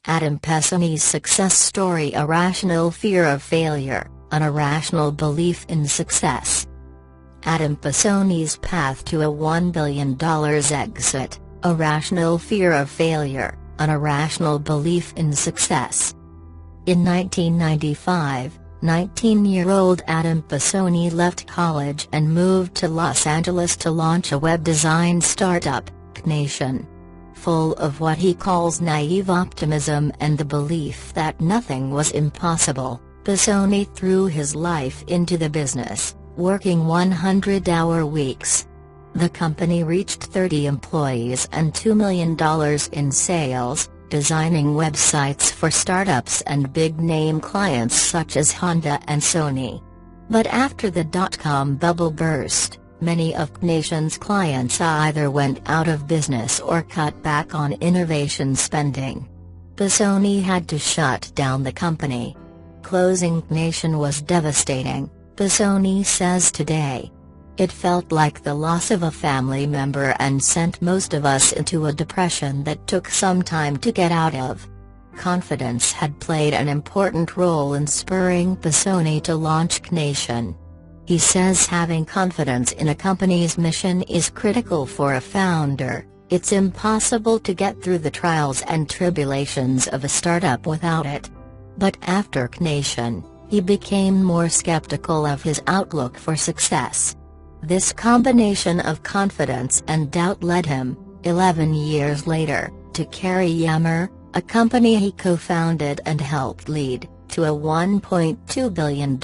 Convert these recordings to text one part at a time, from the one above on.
Adam Pessoni's success story: irrational fear of failure, an irrational belief in success. Adam Pessoni's path to a $1 billion exit: irrational fear of failure, an irrational belief in success. In 1995, 19-year-old Adam Pessoni left college and moved to Los Angeles to launch a web design startup, Nation. Full of what he calls naive optimism and the belief that nothing was impossible, Pessoni threw his life into the business, working 100-hour weeks. The company reached 30 employees and $2 million in sales, designing websites for startups and big-name clients such as Honda and Sony. But after the dot-com bubble burst, many of Nation's clients either went out of business or cut back on innovation spending. Pessoni had to shut down the company. Closing Nation was devastating, Pessoni says today. It felt like the loss of a family member and sent most of us into a depression that took some time to get out of. Confidence had played an important role in spurring Pessoni to launch Nation. He says having confidence in a company's mission is critical for a founder. It's impossible to get through the trials and tribulations of a startup without it. But after Nation, he became more skeptical of his outlook for success. This combination of confidence and doubt led him, 11 years later, to carry Yammer, a company he co-founded and helped lead, to a $1.2 billion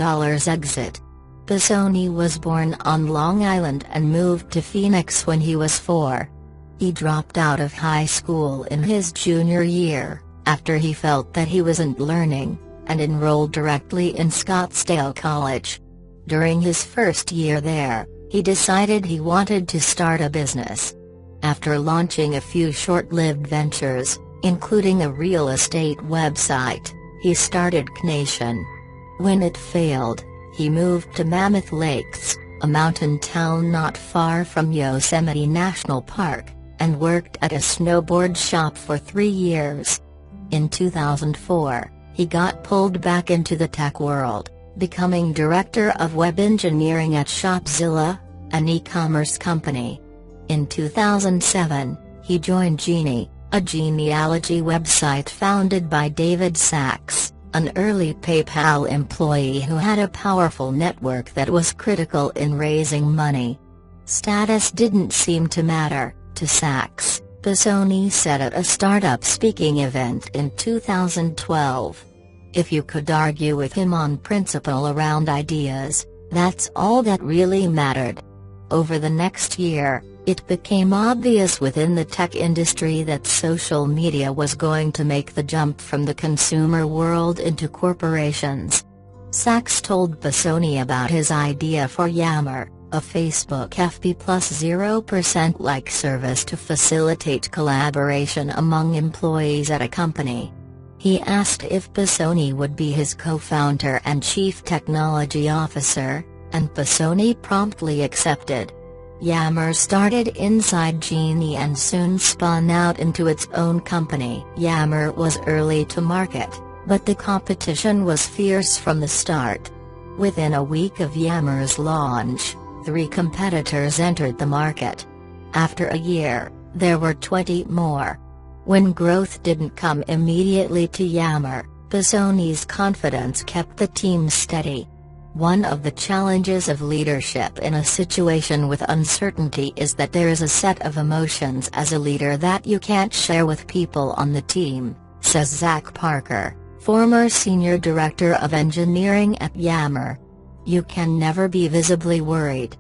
exit. Pessoni was born on Long Island and moved to Phoenix when he was 4. He dropped out of high school in his junior year, after he felt that he wasn't learning, and enrolled directly in Scottsdale College. During his first year there, he decided he wanted to start a business. After launching a few short-lived ventures, including a real estate website, he started Nation. When it failed, he moved to Mammoth Lakes, a mountain town not far from Yosemite National Park, and worked at a snowboard shop for 3 years. In 2004, he got pulled back into the tech world, becoming director of web engineering at Shopzilla, an e-commerce company. In 2007, he joined Genie, a genealogy website founded by David Sachs, an early PayPal employee who had a powerful network that was critical in raising money. Status didn't seem to matter to Sachs, Pessoni said at a startup speaking event in 2012. If you could argue with him on principle around ideas, that's all that really mattered. Over the next year, it became obvious within the tech industry that social media was going to make the jump from the consumer world into corporations. Sachs told Pessoni about his idea for Yammer, a Facebook FB plus 0% like service to facilitate collaboration among employees at a company. He asked if Pessoni would be his co-founder and chief technology officer, and Pessoni promptly accepted. Yammer started inside Genie and soon spun out into its own company. Yammer was early to market, but the competition was fierce from the start. Within a week of Yammer's launch, 3 competitors entered the market. After a year, there were 20 more. When growth didn't come immediately to Yammer, Pessoni's confidence kept the team steady. One of the challenges of leadership in a situation with uncertainty is that there is a set of emotions as a leader that you can't share with people on the team, says Zach Parker, former senior director of engineering at Yammer. You can never be visibly worried.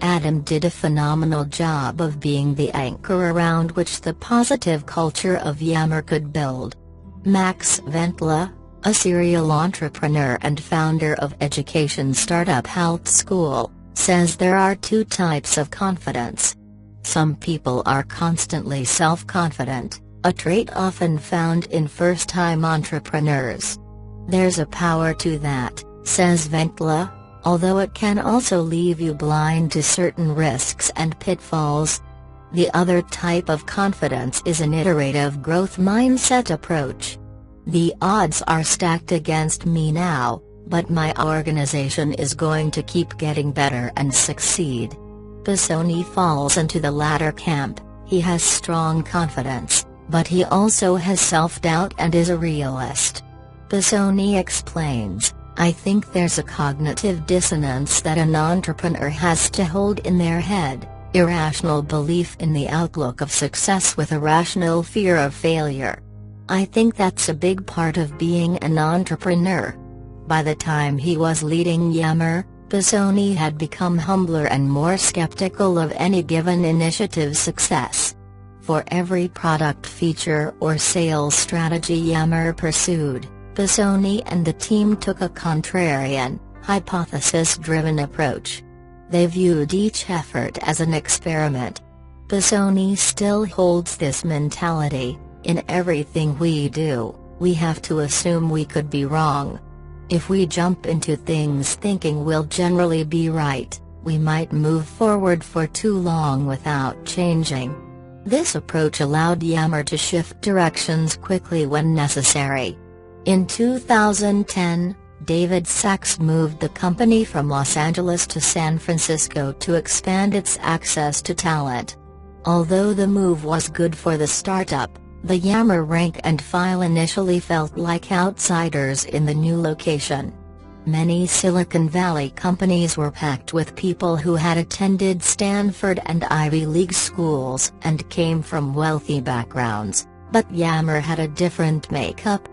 Adam did a phenomenal job of being the anchor around which the positive culture of Yammer could build. Max Ventla, a serial entrepreneur and founder of education startup Health School, says there are 2 types of confidence. Some people are constantly self-confident, a trait often found in first-time entrepreneurs. There's a power to that, says Ventla, although it can also leave you blind to certain risks and pitfalls. The other type of confidence is an iterative growth mindset approach. The odds are stacked against me now, but my organization is going to keep getting better and succeed. Pessoni falls into the latter camp. He has strong confidence, but he also has self-doubt and is a realist. Pessoni explains, "I think there's a cognitive dissonance that an entrepreneur has to hold in their head, irrational belief in the outlook of success with a rational fear of failure. I think that's a big part of being an entrepreneur." By the time he was leading Yammer, Pessoni had become humbler and more skeptical of any given initiative's success. For every product feature or sales strategy Yammer pursued, Pessoni and the team took a contrarian, hypothesis-driven approach. They viewed each effort as an experiment. Pessoni still holds this mentality: in everything we do, we have to assume we could be wrong. If we jump into things thinking we'll generally be right, we might move forward for too long without changing. This approach allowed Yammer to shift directions quickly when necessary. In 2010, David Sachs moved the company from Los Angeles to San Francisco to expand its access to talent. Although the move was good for the startup, the Yammer rank and file initially felt like outsiders in the new location. Many Silicon Valley companies were packed with people who had attended Stanford and Ivy League schools and came from wealthy backgrounds, but Yammer had a different makeup.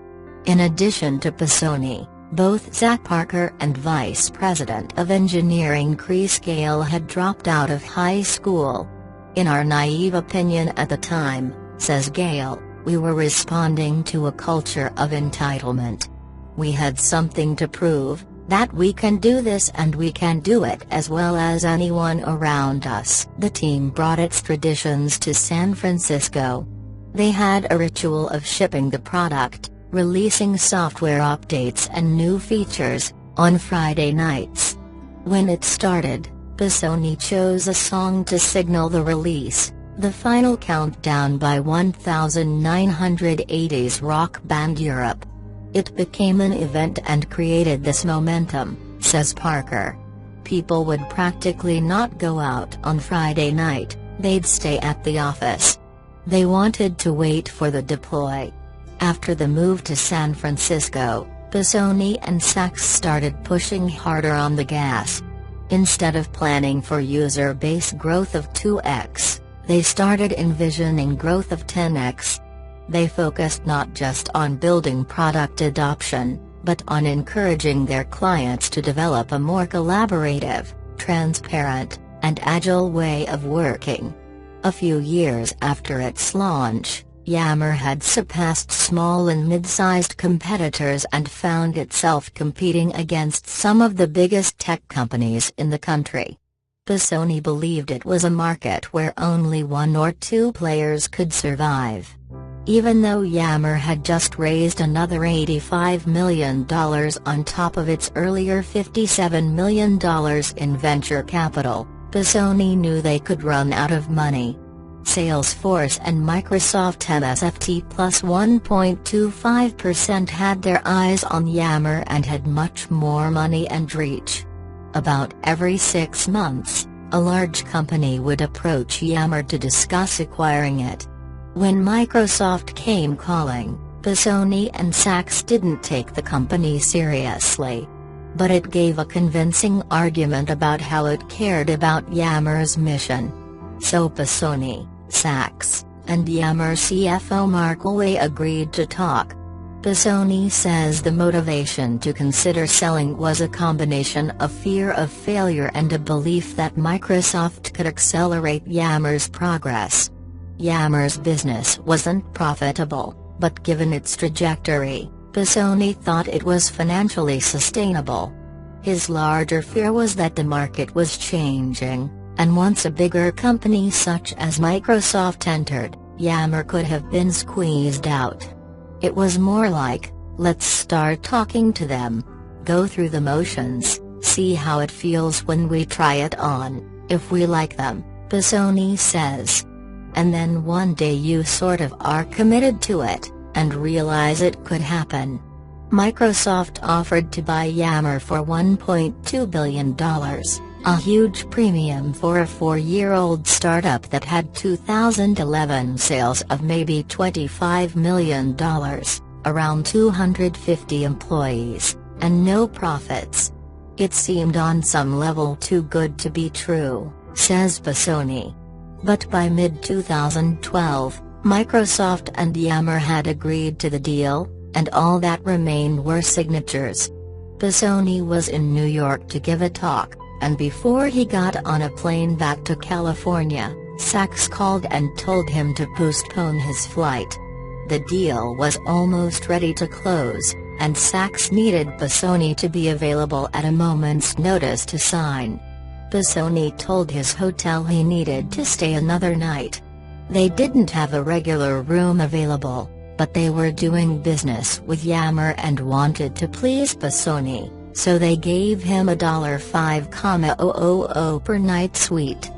In addition to Pessoni, both Zach Parker and Vice President of Engineering Chris Gale had dropped out of high school. "In our naive opinion at the time," says Gale, "we were responding to a culture of entitlement. We had something to prove, that we can do this and we can do it as well as anyone around us." The team brought its traditions to San Francisco. They had a ritual of shipping the product, releasing software updates and new features, on Friday nights. When it started, Pessoni chose a song to signal the release, the final countdown by 1980s rock band Europe. It became an event and created this momentum, says Parker. People would practically not go out on Friday night, they'd stay at the office. They wanted to wait for the deploy. After the move to San Francisco, Pessoni and Sachs started pushing harder on the gas. Instead of planning for user base growth of 2x, they started envisioning growth of 10x. They focused not just on building product adoption, but on encouraging their clients to develop a more collaborative, transparent, and agile way of working. A few years after its launch, Yammer had surpassed small and mid-sized competitors and found itself competing against some of the biggest tech companies in the country. Pessoni believed it was a market where only one or two players could survive. Even though Yammer had just raised another $85 million on top of its earlier $57 million in venture capital, Pessoni knew they could run out of money. Salesforce and Microsoft MSFT plus 1.25% had their eyes on Yammer and had much more money and reach. About every 6 months, a large company would approach Yammer to discuss acquiring it. When Microsoft came calling, Pessoni and Sachs didn't take the company seriously. But it gave a convincing argument about how it cared about Yammer's mission. So Pessoni, Sachs, and Yammer CFO Mark Way agreed to talk. Pessoni says the motivation to consider selling was a combination of fear of failure and a belief that Microsoft could accelerate Yammer's progress. Yammer's business wasn't profitable, but given its trajectory, Pessoni thought it was financially sustainable. His larger fear was that the market was changing, and once a bigger company such as Microsoft entered, Yammer could have been squeezed out. It was more like, let's start talking to them, go through the motions, see how it feels when we try it on, if we like them, Pessoni says. And then one day you sort of are committed to it. and realize it could happen. Microsoft offered to buy Yammer for $1.2 billion, a huge premium for a 4-year-old startup that had 2011 sales of maybe $25 million, around 250 employees, and no profits. It seemed on some level too good to be true, says Pessoni. But by mid-2012, Microsoft and Yammer had agreed to the deal, and all that remained were signatures. Pessoni was in New York to give a talk, and before he got on a plane back to California, Sachs called and told him to postpone his flight. The deal was almost ready to close, and Sachs needed Pessoni to be available at a moment's notice to sign. Pessoni told his hotel he needed to stay another night. They didn't have a regular room available, but they were doing business with Yammer and wanted to please Pessoni, so they gave him a $5,000 per night suite.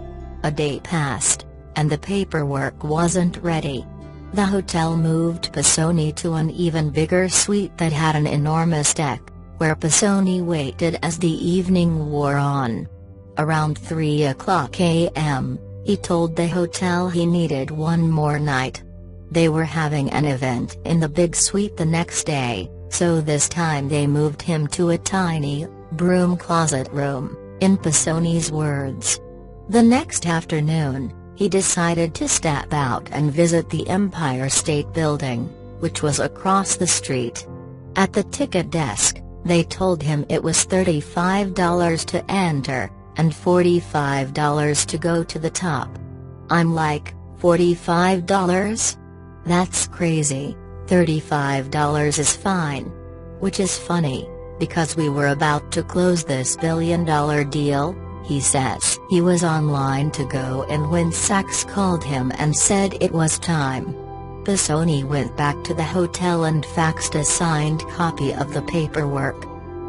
A day passed, and the paperwork wasn't ready. The hotel moved Pessoni to an even bigger suite that had an enormous deck, where Pessoni waited as the evening wore on. Around 3:00 a.m., he told the hotel he needed one more night. They were having an event in the big suite the next day, so this time they moved him to a tiny, broom closet room, in Pessoni's words. The next afternoon, he decided to step out and visit the Empire State Building, which was across the street. At the ticket desk, they told him it was $35 to enter, and $45 to go to the top. I'm like, $45? That's crazy, $35 is fine. Which is funny, because we were about to close this billion-dollar deal, he says. He was online to go in when Sachs called him and said it was time. Pessoni went back to the hotel and faxed a signed copy of the paperwork.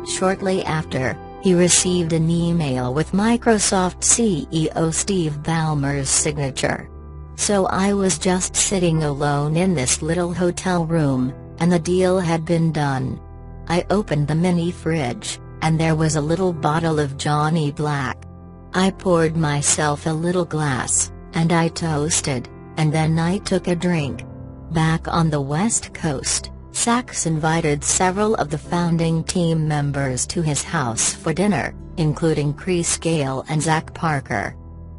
Shortly after, he received an email with Microsoft CEO Steve Ballmer's signature. So I was just sitting alone in this little hotel room, and the deal had been done. I opened the mini fridge, and there was a little bottle of Johnny Black. I poured myself a little glass, and I toasted, and then I took a drink. Back on the West Coast, Sachs invited several of the founding team members to his house for dinner, including Chris Gale and Zach Parker.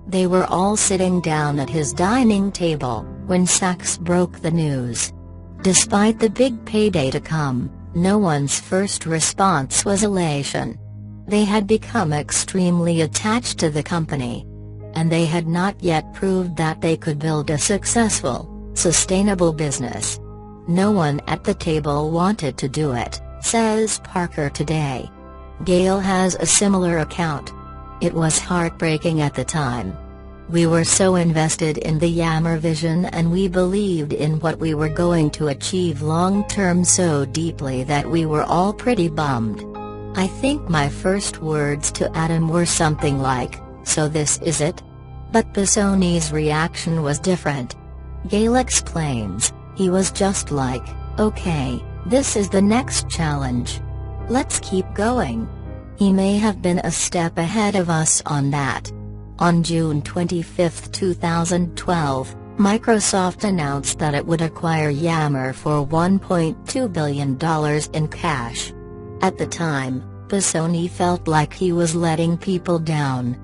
They were all sitting down at his dining table when Sachs broke the news. Despite the big payday to come, no one's first response was elation. They had become extremely attached to the company. And they had not yet proved that they could build a successful, sustainable business. No one at the table wanted to do it, says Parker today. Gale has a similar account. It was heartbreaking at the time. We were so invested in the Yammer vision and we believed in what we were going to achieve long-term so deeply that we were all pretty bummed. I think my first words to Adam were something like, "So this is it?" But Pessoni's reaction was different. Gale explains, he was just like, "Okay, this is the next challenge. Let's keep going." He may have been a step ahead of us on that. On June 25, 2012, Microsoft announced that it would acquire Yammer for $1.2 billion in cash. At the time, Pessoni felt like he was letting people down.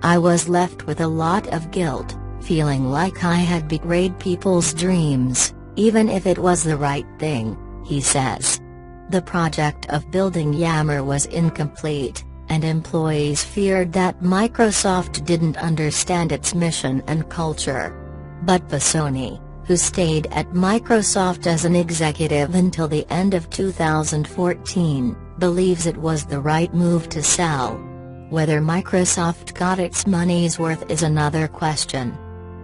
"I was left with a lot of guilt, feeling like I had betrayed people's dreams, even if it was the right thing," he says. The project of building Yammer was incomplete, and employees feared that Microsoft didn't understand its mission and culture. But Pessoni, who stayed at Microsoft as an executive until the end of 2014, believes it was the right move to sell. Whether Microsoft got its money's worth is another question.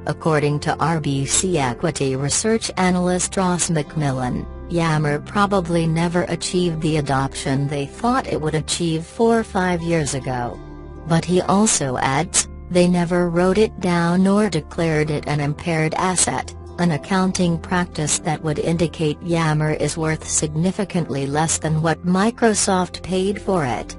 According to RBC equity research analyst Ross McMillan, Yammer probably never achieved the adoption they thought it would achieve 4 or 5 years ago. But he also adds, they never wrote it down or declared it an impaired asset, an accounting practice that would indicate Yammer is worth significantly less than what Microsoft paid for it.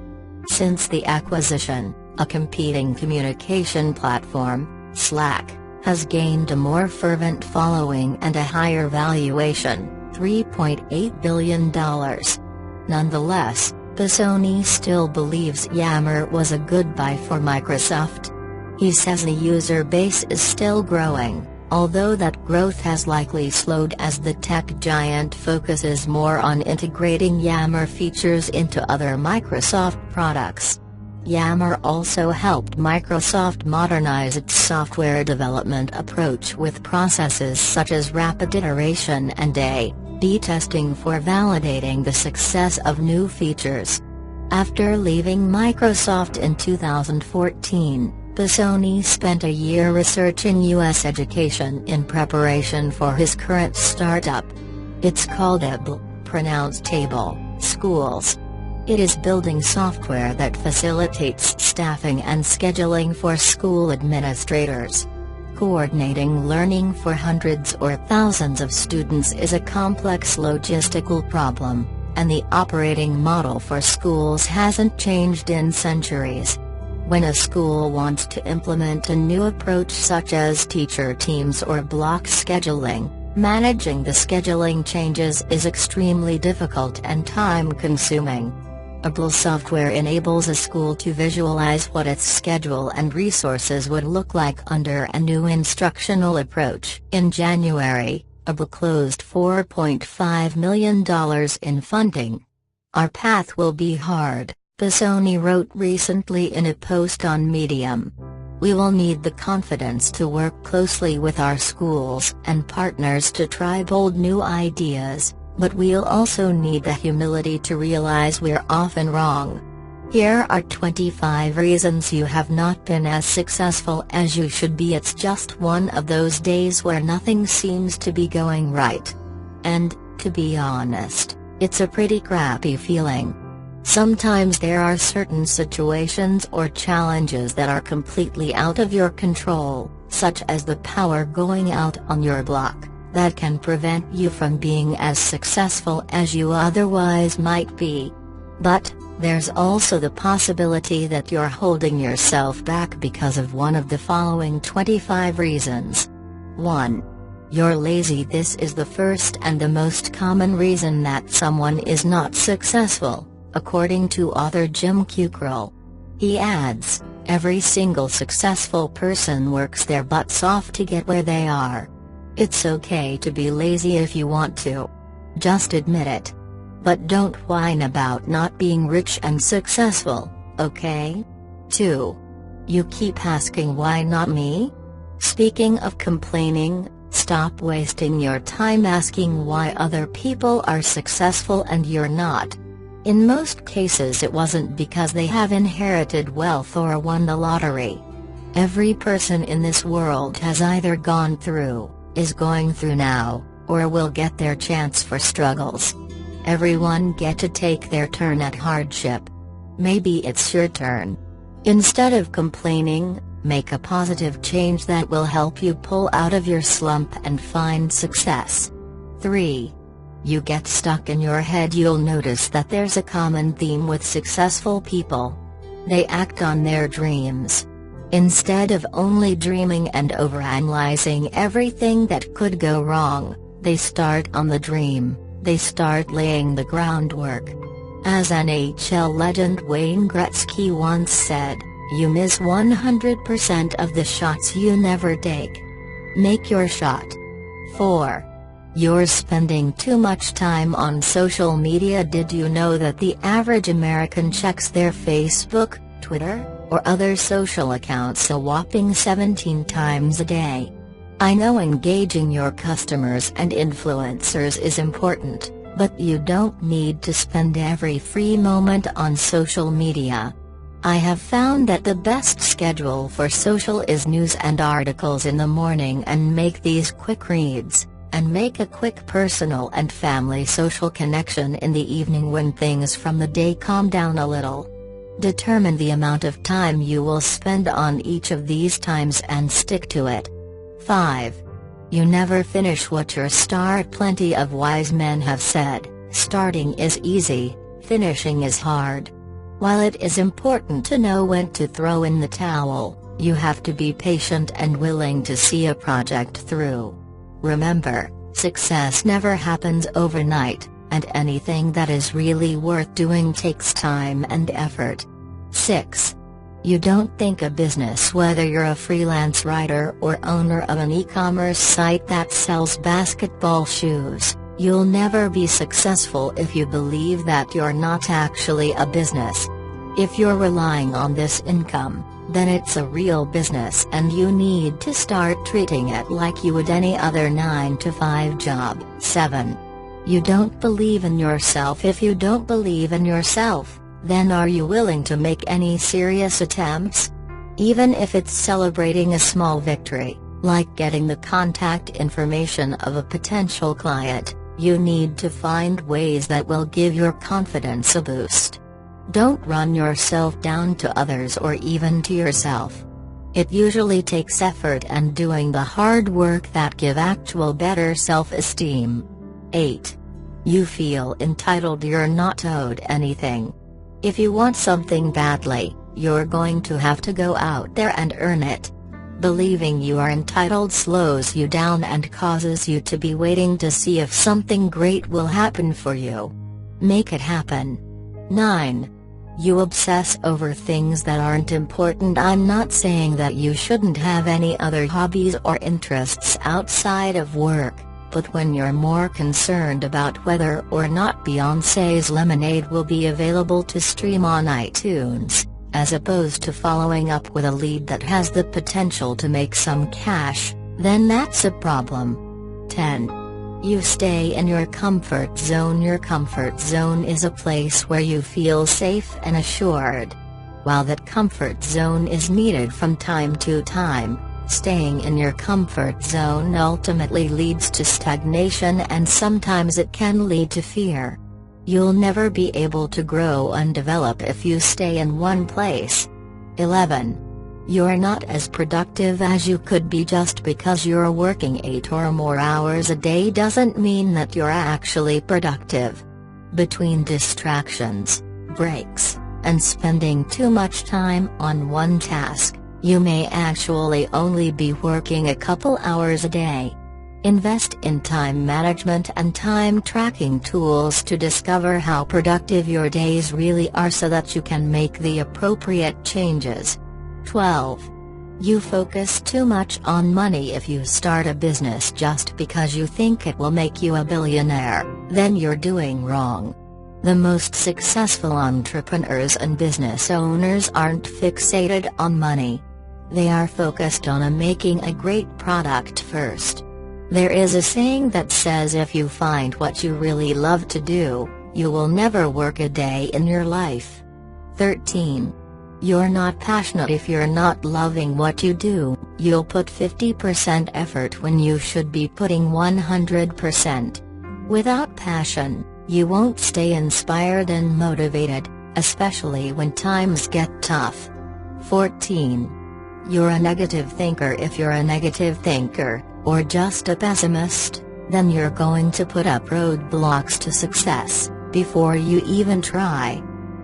Since the acquisition, a competing communication platform, Slack, has gained a more fervent following and a higher valuation, $3.8 billion. Nonetheless, Pessoni still believes Yammer was a good buy for Microsoft. He says the user base is still growing, although that growth has likely slowed as the tech giant focuses more on integrating Yammer features into other Microsoft products. Yammer also helped Microsoft modernize its software development approach with processes such as rapid iteration and A/B testing for validating the success of new features. After leaving Microsoft in 2014, Pessoni spent a year researching U.S. education in preparation for his current startup. It's called ABLE, pronounced Table, Schools. It is building software that facilitates staffing and scheduling for school administrators. Coordinating learning for hundreds or thousands of students is a complex logistical problem, and the operating model for schools hasn't changed in centuries. When a school wants to implement a new approach such as teacher teams or block scheduling, managing the scheduling changes is extremely difficult and time-consuming. ABLE software enables a school to visualize what its schedule and resources would look like under a new instructional approach. In January, ABLE closed $4.5 million in funding. "Our path will be hard," Pessoni wrote recently in a post on Medium. "We will need the confidence to work closely with our schools and partners to try bold new ideas, but we'll also need the humility to realize we're often wrong. Here are 25 reasons you have not been as successful as you should be. It's just one of those days where nothing seems to be going right. And, to be honest, it's a pretty crappy feeling. Sometimes there are certain situations or challenges that are completely out of your control, such as the power going out on your block, that can prevent you from being as successful as you otherwise might be. But, there's also the possibility that you're holding yourself back because of one of the following 25 reasons. 1. You're lazy. This is the first and the most common reason that someone is not successful, according to author Jim Kukral. He adds, every single successful person works their butts off to get where they are. It's okay to be lazy if you want to. Just admit it. But don't whine about not being rich and successful, okay? 2. You keep asking why not me? Speaking of complaining, stop wasting your time asking why other people are successful and you're not. In most cases it wasn't because they have inherited wealth or won the lottery. Every person in this world has either gone through, is going through now, or will get their chance for struggles. Everyone get to take their turn at hardship. Maybe it's your turn. Instead of complaining, make a positive change that will help you pull out of your slump and find success. 3. You get stuck in your head. You'll notice that there's a common theme with successful people. They act on their dreams. Instead of only dreaming and overanalyzing everything that could go wrong, they start on the dream, they start laying the groundwork. As NHL legend Wayne Gretzky once said, you miss 100% of the shots you never take. Make your shot. 4. You're spending too much time on social media. Did you know that the average American checks their Facebook, Twitter, or other social accounts a whopping 17 times a day? I know engaging your customers and influencers is important, but you don't need to spend every free moment on social media. I have found that the best schedule for social is news and articles in the morning, and make these quick reads, and make a quick personal and family social connection in the evening when things from the day calm down a little. Determine the amount of time you will spend on each of these times and stick to it. 5. You never finish what you start. Plenty of wise men have said, starting is easy, finishing is hard. While it is important to know when to throw in the towel, you have to be patient and willing to see a project through. Remember, success never happens overnight, and anything that is really worth doing takes time and effort. 6. You don't think a business, whether you're a freelance writer or owner of an e-commerce site that sells basketball shoes, you'll never be successful if you believe that you're not actually a business. If you're relying on this income, then it's a real business and you need to start treating it like you would any other 9-to-5 job. 7. You don't believe in yourself. If you don't believe in yourself, then are you willing to make any serious attempts? Even if it's celebrating a small victory, like getting the contact information of a potential client, you need to find ways that will give your confidence a boost. Don't run yourself down to others or even to yourself. It usually takes effort and doing the hard work that give actual better self-esteem. 8. You feel entitled. You're not owed anything. If you want something badly, you're going to have to go out there and earn it. Believing you are entitled slows you down and causes you to be waiting to see if something great will happen for you. Make it happen. 9. You obsess over things that aren't important. I'm not saying that you shouldn't have any other hobbies or interests outside of work, but when you're more concerned about whether or not Beyoncé's Lemonade will be available to stream on iTunes, as opposed to following up with a lead that has the potential to make some cash, then that's a problem. 10. You stay in your comfort zone. Your comfort zone is a place where you feel safe and assured. While that comfort zone is needed from time to time, staying in your comfort zone ultimately leads to stagnation and sometimes it can lead to fear. You'll never be able to grow and develop if you stay in one place. 11. You're not as productive as you could be. Just because you're working 8 or more hours a day doesn't mean that you're actually productive. Between distractions, breaks, and spending too much time on one task, you may actually only be working a couple hours a day. Invest in time management and time tracking tools to discover how productive your days really are so that you can make the appropriate changes. 12. You focus too much on money. If you start a business just because you think it will make you a billionaire, then you're doing wrong. The most successful entrepreneurs and business owners aren't fixated on money. They are focused on making a great product first. There is a saying that says if you find what you really love to do, you will never work a day in your life. 13. You're not passionate. If you're not loving what you do, you'll put 50% effort when you should be putting 100%. Without passion, you won't stay inspired and motivated, especially when times get tough. 14. You're a negative thinker. If you're a negative thinker, or just a pessimist, then you're going to put up roadblocks to success before you even try.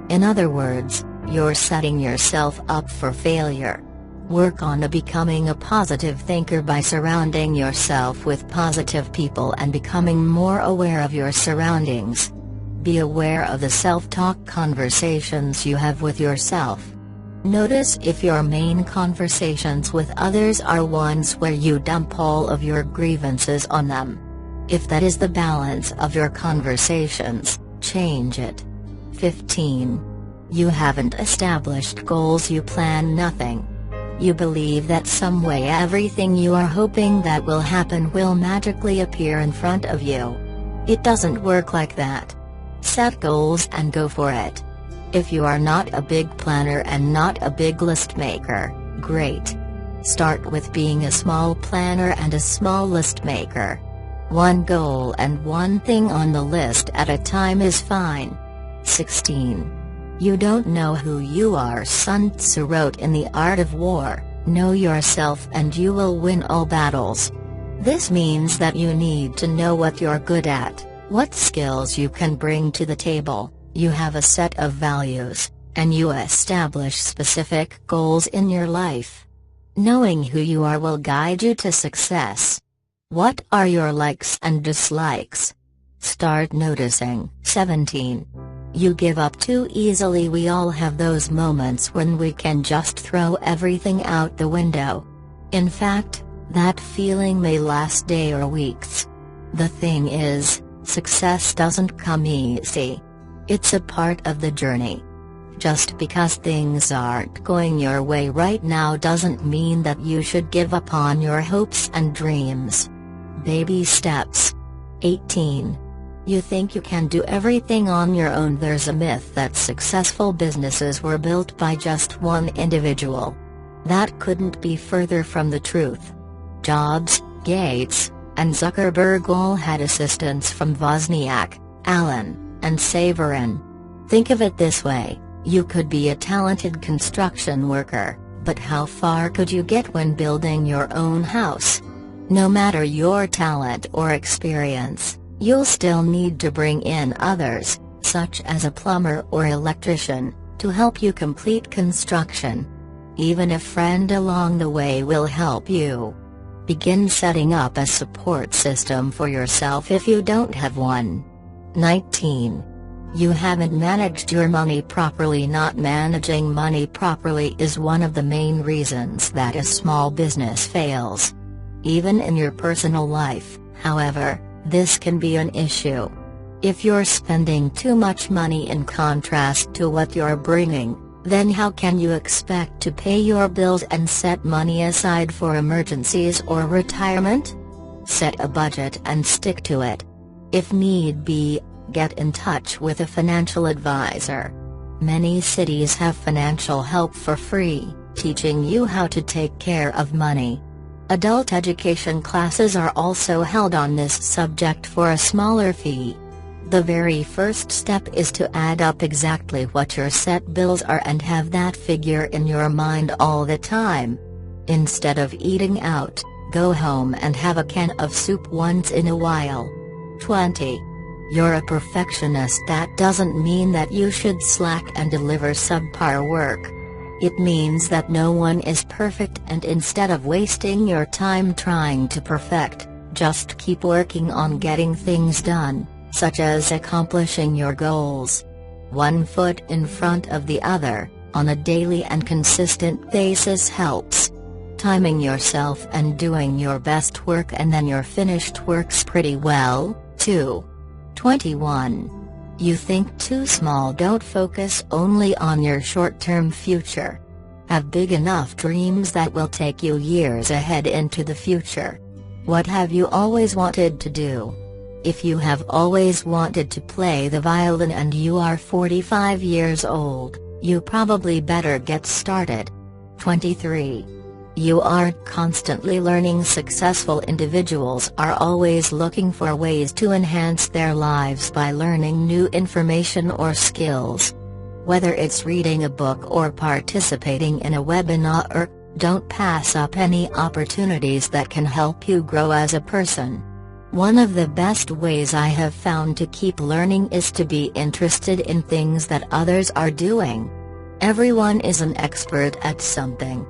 In other words, you're setting yourself up for failure. Work on becoming a positive thinker by surrounding yourself with positive people and becoming more aware of your surroundings. Be aware of the self-talk conversations you have with yourself. Notice if your main conversations with others are ones where you dump all of your grievances on them. If that is the balance of your conversations, change it. 15. You haven't established goals. You plan nothing. You believe that some way everything you are hoping that will happen will magically appear in front of you. It doesn't work like that. Set goals and go for it. If you are not a big planner and not a big list maker, great. Start with being a small planner and a small list maker. One goal and one thing on the list at a time is fine. 16. You don't know who you are. Sun Tzu wrote in The Art of War, know yourself and you will win all battles. This means that you need to know what you're good at, what skills you can bring to the table, you have a set of values, and you establish specific goals in your life. Knowing who you are will guide you to success. What are your likes and dislikes? Start noticing. 17. You give up too easily. We all have those moments when we can just throw everything out the window. In fact, that feeling may last days or weeks. The thing is, success doesn't come easy. It's a part of the journey. Just because things aren't going your way right now doesn't mean that you should give up on your hopes and dreams. Baby steps. 18. You think you can do everything on your own. There's a myth that successful businesses were built by just one individual. That couldn't be further from the truth. Jobs, Gates, and Zuckerberg all had assistance from Wozniak, Allen, and Severin. Think of it this way, you could be a talented construction worker, but how far could you get when building your own house? No matter your talent or experience, you'll still need to bring in others, such as a plumber or electrician, to help you complete construction. Even a friend along the way will help you. Begin setting up a support system for yourself if you don't have one. 19. You haven't managed your money properly. Not managing money properly is one of the main reasons that a small business fails. Even in your personal life, however, this can be an issue. If you're spending too much money in contrast to what you're bringing, then how can you expect to pay your bills and set money aside for emergencies or retirement? Set a budget and stick to it. If need be, get in touch with a financial advisor. Many cities have financial help for free, teaching you how to take care of money. Adult education classes are also held on this subject for a smaller fee. The very first step is to add up exactly what your set bills are and have that figure in your mind all the time. Instead of eating out, go home and have a can of soup once in a while. 20. You're a perfectionist. That doesn't mean that you should slack and deliver subpar work. It means that no one is perfect, and instead of wasting your time trying to perfect, just keep working on getting things done, such as accomplishing your goals. One foot in front of the other, on a daily and consistent basis helps. Timing yourself and doing your best work and then your finished works pretty well, too. 21. You think too small. Don't focus only on your short-term future. Have big enough dreams that will take you years ahead into the future. What have you always wanted to do? If you have always wanted to play the violin and you are 45 years old, you probably better get started. 23. You aren't constantly learning. Successful individuals are always looking for ways to enhance their lives by learning new information or skills. Whether it's reading a book or participating in a webinar, don't pass up any opportunities that can help you grow as a person. One of the best ways I have found to keep learning is to be interested in things that others are doing. Everyone is an expert at something.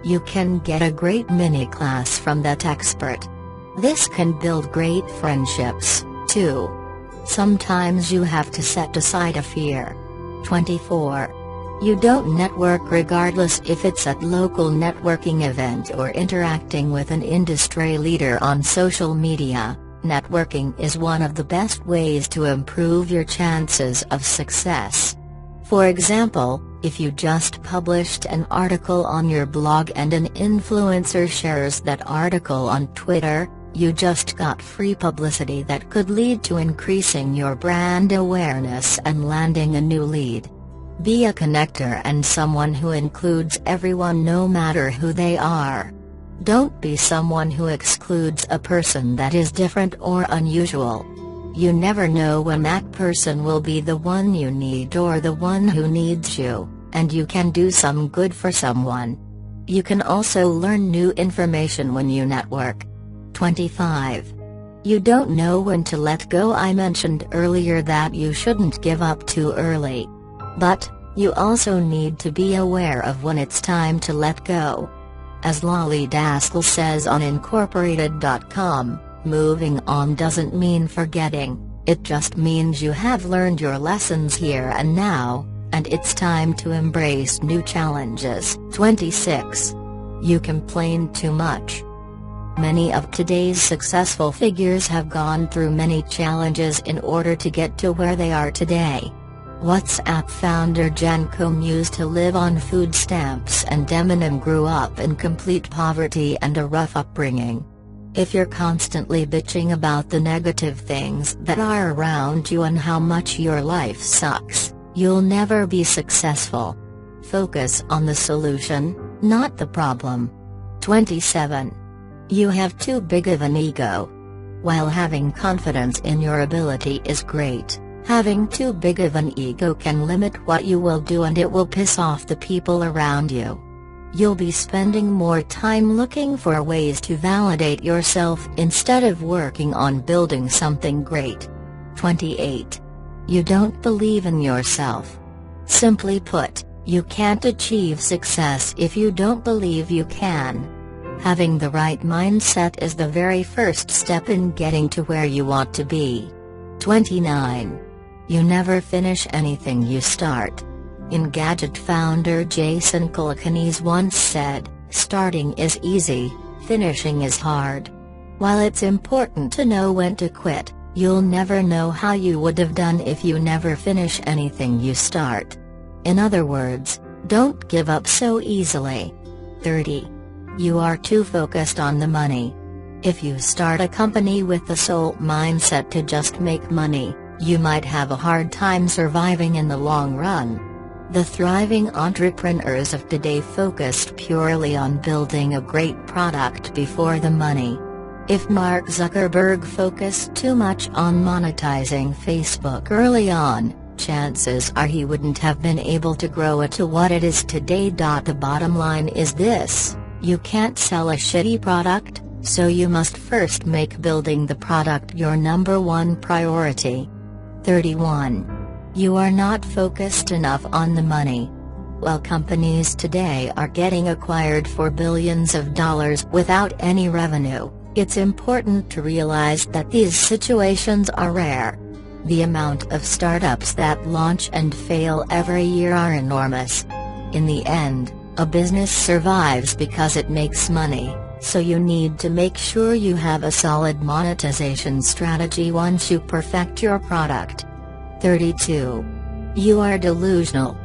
You can get a great mini class from that expert. This can build great friendships, too. Sometimes you have to set aside a fear. 24. You don't network regardless if it's at local networking event or interacting with an industry leader on social media. Networking is one of the best ways to improve your chances of success. For example, if you just published an article on your blog and an influencer shares that article on Twitter, you just got free publicity that could lead to increasing your brand awareness and landing a new lead. Be a connector and someone who includes everyone no matter who they are. Don't be someone who excludes a person that is different or unusual. You never know when that person will be the one you need or the one who needs you, and you can do some good for someone. You can also learn new information when you network. 25. You don't know when to let go. I mentioned earlier that you shouldn't give up too early. But, you also need to be aware of when it's time to let go. As Lolly Daskal says on Incorporated.com, moving on doesn't mean forgetting, it just means you have learned your lessons here and now, and it's time to embrace new challenges. 26. You complain too much. Many of today's successful figures have gone through many challenges in order to get to where they are today. WhatsApp founder Jen Koum used to live on food stamps, and Eminem grew up in complete poverty and a rough upbringing. If you're constantly bitching about the negative things that are around you and how much your life sucks, you'll never be successful. Focus on the solution, not the problem. 27. You have too big of an ego. While having confidence in your ability is great, having too big of an ego can limit what you will do, and it will piss off the people around you. You'll be spending more time looking for ways to validate yourself instead of working on building something great. 28. You don't believe in yourself. Simply put, you can't achieve success if you don't believe you can. Having the right mindset is the very first step in getting to where you want to be. 29. You never finish anything you start. Engadget founder Jason Calacanis once said, "Starting is easy, finishing is hard." While it's important to know when to quit, you'll never know how you would have done if you never finish anything you start. In other words, don't give up so easily. 30. You are too focused on the money. If you start a company with the sole mindset to just make money, you might have a hard time surviving in the long run. The thriving entrepreneurs of today focused purely on building a great product before the money. If Mark Zuckerberg focused too much on monetizing Facebook early on, chances are he wouldn't have been able to grow it to what it is today. The bottom line is this: you can't sell a shitty product, so you must first make building the product your number one priority. 31. You are not focused enough on the money. While companies today are getting acquired for billions of dollars without any revenue, it's important to realize that these situations are rare. The amount of startups that launch and fail every year are enormous. In the end, a business survives because it makes money, so you need to make sure you have a solid monetization strategy once you perfect your product. 32. You are delusional.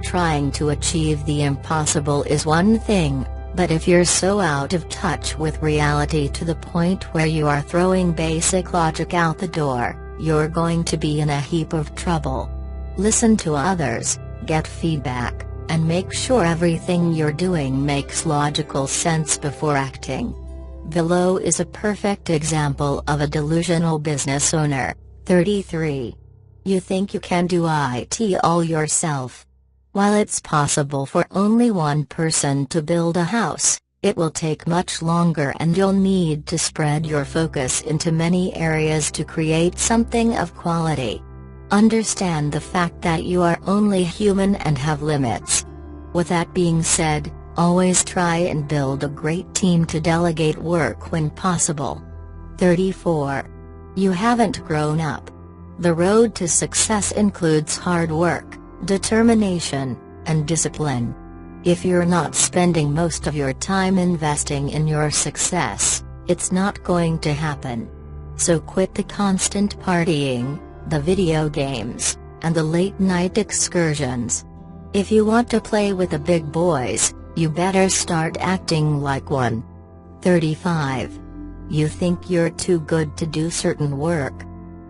Trying to achieve the impossible is one thing, but if you're so out of touch with reality to the point where you are throwing basic logic out the door, you're going to be in a heap of trouble. Listen to others, get feedback, and make sure everything you're doing makes logical sense before acting. Below is a perfect example of a delusional business owner. 33. You think you can do it all yourself. While it's possible for only one person to build a house, it will take much longer, and you'll need to spread your focus into many areas to create something of quality. Understand the fact that you are only human and have limits. With that being said, always try and build a great team to delegate work when possible. 34. You haven't grown up. The road to success includes hard work, determination, and discipline. If you're not spending most of your time investing in your success, it's not going to happen. So quit the constant partying, the video games, and the late-night excursions. If you want to play with the big boys, you better start acting like one. 35. You think you're too good to do certain work.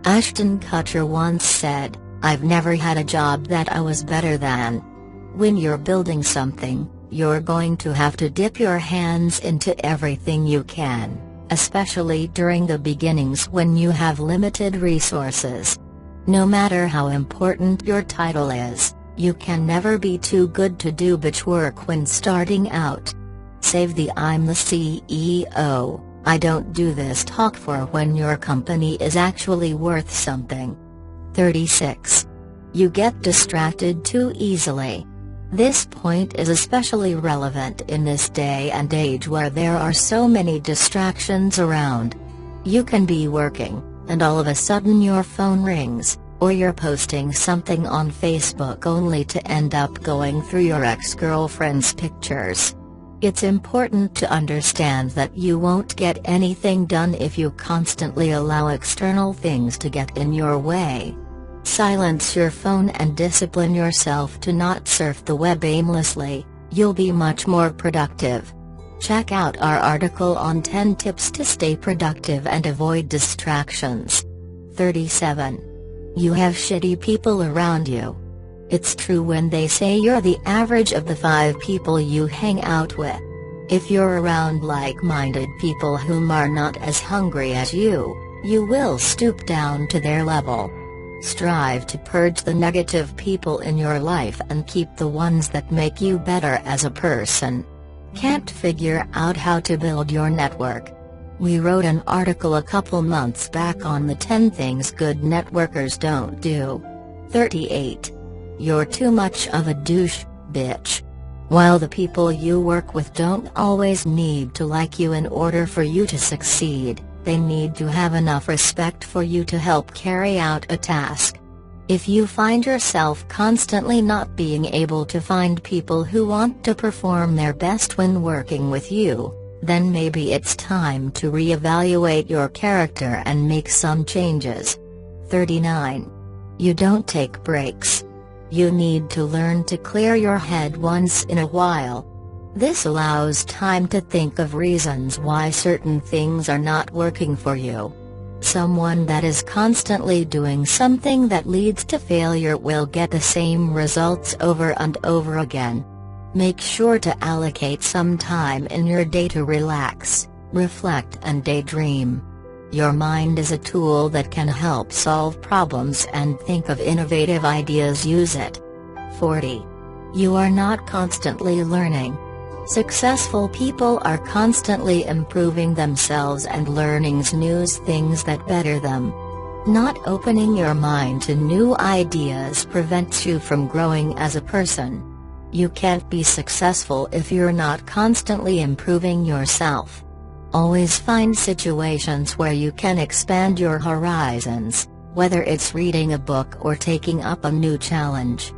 Ashton Kutcher once said, "I've never had a job that I was better than." When you're building something, you're going to have to dip your hands into everything you can, especially during the beginnings when you have limited resources. No matter how important your title is, you can never be too good to do bitch work when starting out. Save the "I'm the CEO, I don't do this talk for when your company is actually worth something. 36. You get distracted too easily. This point is especially relevant in this day and age where there are so many distractions around. You can be working, and all of a sudden your phone rings, or you're posting something on Facebook only to end up going through your ex-girlfriend's pictures. It's important to understand that you won't get anything done if you constantly allow external things to get in your way. Silence your phone and discipline yourself to not surf the web aimlessly. You'll be much more productive. Check out our article on 10 tips to stay productive and avoid distractions. 37. You have shitty people around you. It's true when they say you're the average of the 5 people you hang out with. If you're around like-minded people whom are not as hungry as you will stoop down to their level. Strive to purge the negative people in your life and keep the ones that make you better as a person. Can't figure out how to build your network? We wrote an article a couple months back on the 10 things good networkers don't do. 38. You're too much of a douche, bitch. While the people you work with don't always need to like you in order for you to succeed, they need to have enough respect for you to help carry out a task. If you find yourself constantly not being able to find people who want to perform their best when working with you, then maybe it's time to reevaluate your character and make some changes. 39. You don't take breaks. You need to learn to clear your head once in a while. This allows time to think of reasons why certain things are not working for you. Someone that is constantly doing something that leads to failure will get the same results over and over again. Make sure to allocate some time in your day to relax, reflect and daydream. Your mind is a tool that can help solve problems and think of innovative ideas. Use it. 40. You are not constantly learning. Successful people are constantly improving themselves and learning new things that better them. Not opening your mind to new ideas prevents you from growing as a person. You can't be successful if you're not constantly improving yourself. Always find situations where you can expand your horizons, whether it's reading a book or taking up a new challenge.